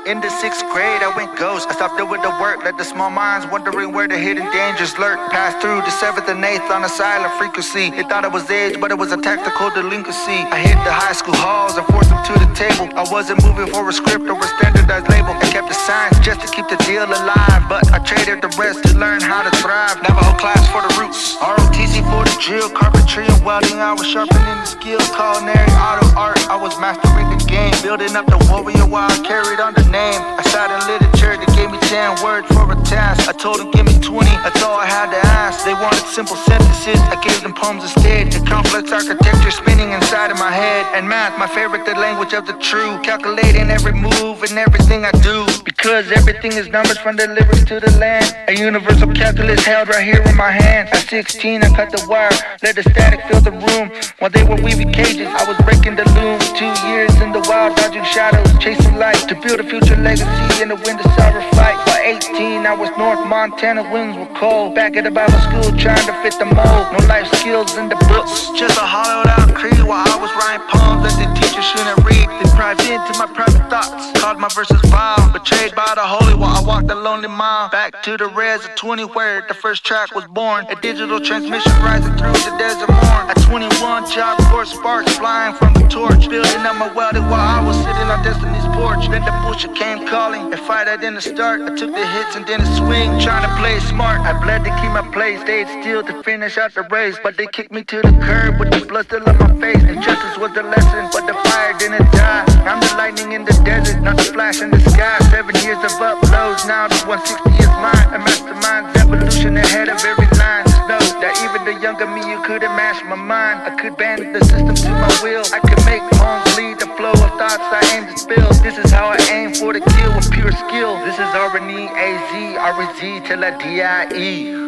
In the 6th grade, I went ghost. I stopped doing the work, let the small minds wondering where the hidden dangers lurk. Passed through the 7th and 8th on a silent frequency. They thought it was age, but it was a tactical delinquency. I hit the high school halls and forced them to the table. I wasn't moving for a script or a standardized label. I kept the signs just to keep the deal alive, but I traded the rest to learn how to thrive. Navajo class for the roots, R.O.T.C for the drill. Carpentry and Welding I was sharpening the skills. Culinary, art, I was mastering the game. Building up the warrior while I carried on the name. I sat in literature, they gave me 10 words for a task. I told them give me 20, that's all I had to ask. They wanted simple sentences, I gave them poems instead. The complex architecture spinning inside of my head. And math, my favorite, the language of the true. Calculating every move and everything I do, because everything is numbers from the lyrics to the land. A universal calculus held right here in my hand. At 16 I cut the wire, let the static fill the room. While they were weaving cages, I was breaking the loom. 2 years in the wild, dodging shadows, chasing light, to build a future legacy in the wind of sour fight. By 18 I was North Montana, winds were cold. Back at the Bible school trying to fit the mold. No life skills in the books, just a hollowed out creed. While I was writing poems that the teacher shouldn't read. They prived into my private thoughts, called my verses vile. Betrayed by the holy while I walked a lonely mile. Back to the res of 20 where the first track was born. A digital transmission rising through the desert morn. At 21 job corps, sparks flying from the torch. Building up my welding while I was sitting on Destiny's porch. Then the bullshit came calling. If I didn't start, I took the hits and then a swing, trying to play smart. I bled to keep my place, stayed still to finish out the race. But they kicked me to the curb with the blood still on my face. Injustice was the lesson, but the fire didn't die. I'm the lightning in the desert, not the flash in the sky. 7 years of uploads, now the 160 is mine. A mastermind's evolution ahead of every line. Know that even the younger me, you couldn't match my mind. I could bend the system to my will. I could make poems lead the flow of thoughts I aim to spill. This is how I aim for the kill with pure skill. This is RNE, AZ, RZ till I DIE.